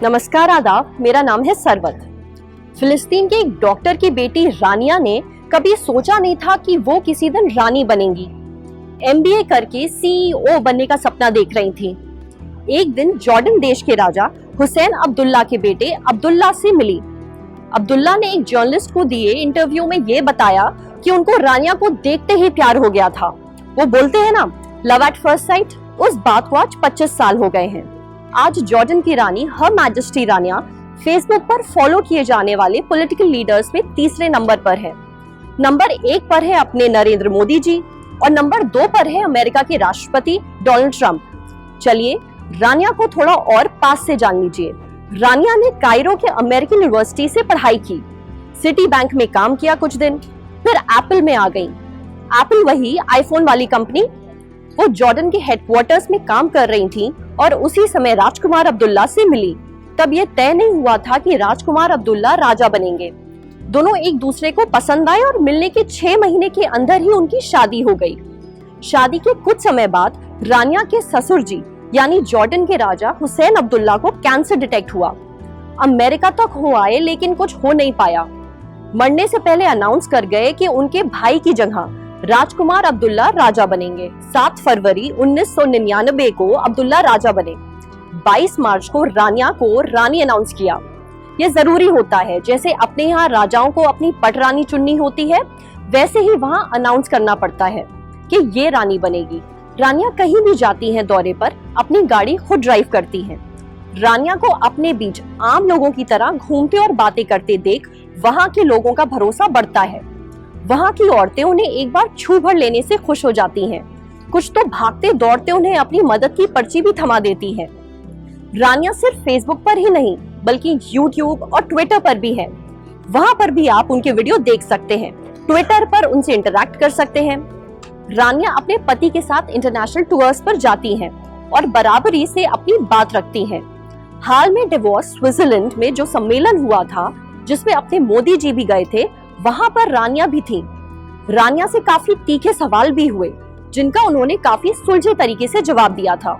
नमस्कार, आदाब। मेरा नाम है सरवत। फिलिस्तीन के एक डॉक्टर की बेटी रानिया ने कभी सोचा नहीं था कि वो किसी दिन रानी बनेंगी। MBA करके CEO बनने का सपना देख रही थी। एक दिन जॉर्डन देश के राजा हुसैन अब्दुल्ला के बेटे अब्दुल्ला से मिली। अब्दुल्ला ने एक जर्नलिस्ट को दिए इंटरव्यू में ये बताया कि उनको रानिया को देखते ही प्यार हो गया था। वो बोलते हैं ना, लव एट फर्स्ट साइट। उस बात को आज 25 साल हो गए हैं। आज जॉर्डन की रानी हर मैजेस्टी रानिया फेसबुक पर फॉलो किए जाने वाले पॉलिटिकल लीडर्स में तीसरे नंबर पर है। नंबर 1 पर है अपने नरेंद्र मोदी जी और नंबर 2 पर है अमेरिका के राष्ट्रपति डोनाल्ड ट्रंप। चलिए रानिया को थोड़ा और पास से जान लीजिए। रानिया ने कायरो के अमेरिकन यूनिवर्सिटी से पढ़ाई की, सिटी बैंक में काम किया कुछ दिन, फिर एप्पल में आ गई। एप्पल वही आईफोन वाली कंपनी। वो जॉर्डन के हेडक्वार्टर्स में काम कर रही थी और उसी समय राजकुमार अब्दुल्ला से मिली। तब ये तय नहीं हुआ था कि राजकुमार अब्दुल्ला राजा बनेंगे। दोनों एक दूसरे को पसंद आए और मिलने के 6 महीने के अंदर ही उनकी शादी हो गई। शादी के कुछ समय बाद रानिया के ससुर जी यानी जॉर्डन के राजा हुसैन अब्दुल्ला को कैंसर डिटेक्ट हुआ। अमेरिका तक हो आए लेकिन कुछ हो नहीं पाया। मरने से पहले अनाउंस कर गए कि उनके भाई की जगह राजकुमार अब्दुल्ला राजा बनेंगे। 7 फरवरी 1999 को अब्दुल्ला राजा बने। 22 मार्च को रानिया को रानी अनाउंस किया। ये जरूरी होता है, जैसे अपने यहाँ राजाओं को अपनी पटरानी चुननी होती है, वैसे ही वहाँ अनाउंस करना पड़ता है कि ये रानी बनेगी। रानिया कहीं भी जाती हैं दौरे पर, अपनी गाड़ी खुद ड्राइव करती हैं। रानिया को अपने बीच आम लोगों की तरह घूमते और बातें करते देख वहाँ के लोगों का भरोसा बढ़ता है। वहाँ की औरतें उन्हें एक बार छू भर लेने से खुश हो जाती हैं। कुछ तो भागते दौड़ते उन्हें अपनी मदद की पर्ची भी थमा देती हैं। रानिया सिर्फ फेसबुक पर ही नहीं बल्कि YouTube और ट्विटर पर भी है। वहाँ पर भी आप उनके वीडियो देख सकते हैं। ट्विटर पर उनसे इंटरैक्ट कर सकते हैं। रानिया अपने पति के साथ इंटरनेशनल टूर्स पर जाती हैं और बराबरी से अपनी बात रखती हैं। हाल में डिवोर्स स्विट्जरलैंड में जो सम्मेलन हुआ था, जिसमें अपने मोदी जी भी गए थे, वहाँ पर रानिया भी थी। रानिया से काफी तीखे सवाल भी हुए, जिनका उन्होंने काफी सुलझे तरीके से जवाब दिया था।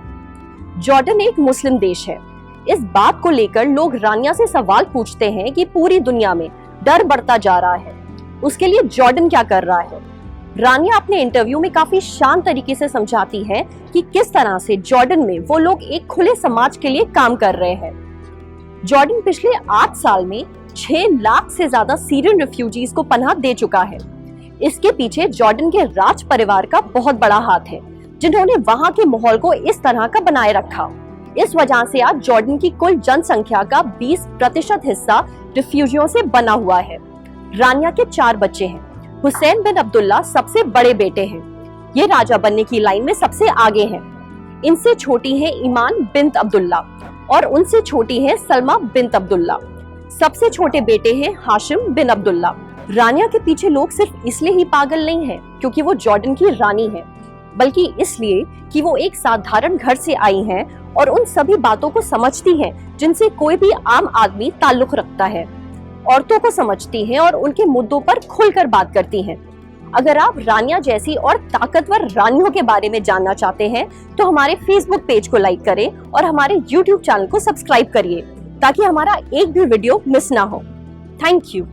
जॉर्डन एक मुस्लिम देश है। इस बात को लेकर लोग रानिया से सवाल पूछते हैं कि पूरी दुनिया में डर बढ़ता जा रहा है, उसके लिए जॉर्डन क्या कर रहा है। रानिया अपने इंटरव्यू में काफी शांत तरीके से समझाती है कि किस तरह से जॉर्डन में वो लोग एक खुले समाज के लिए काम कर रहे हैं। जॉर्डन पिछले 8 साल में 6 लाख से ज्यादा सीरियन रिफ्यूजीज को पनाह दे चुका है। इसके पीछे जॉर्डन के राज परिवार का बहुत बड़ा हाथ है, जिन्होंने वहां के माहौल को इस तरह का बनाए रखा। इस वजह से आज जॉर्डन की कुल जनसंख्या का 20% हिस्सा रिफ्यूजियों से बना हुआ है। रानिया के 4 बच्चे हैं। हुसैन बिन अब्दुल्ला सबसे बड़े बेटे हैं। ये राजा बनने की लाइन में सबसे आगे हैं। इनसे छोटी है ईमान बिन्त अब्दुल्ला और उनसे छोटी है सलमा बिन्त अब्दुल्ला। सबसे छोटे बेटे हैं हाशिम बिन अब्दुल्ला। रानिया के पीछे लोग सिर्फ इसलिए ही पागल नहीं हैं क्योंकि वो जॉर्डन की रानी है, बल्कि इसलिए कि वो एक साधारण घर से आई हैं और उन सभी बातों को समझती हैं जिनसे कोई भी आम आदमी ताल्लुक रखता है। औरतों को समझती हैं और उनके मुद्दों पर खुलकर बात करती हैं। अगर आप रानिया जैसी और ताकतवर रानियों के बारे में जानना चाहते हैं तो हमारे फेसबुक पेज को लाइक करें और हमारे YouTube चैनल को सब्सक्राइब करिए ताकि हमारा एक भी वीडियो मिस ना हो। Thank you.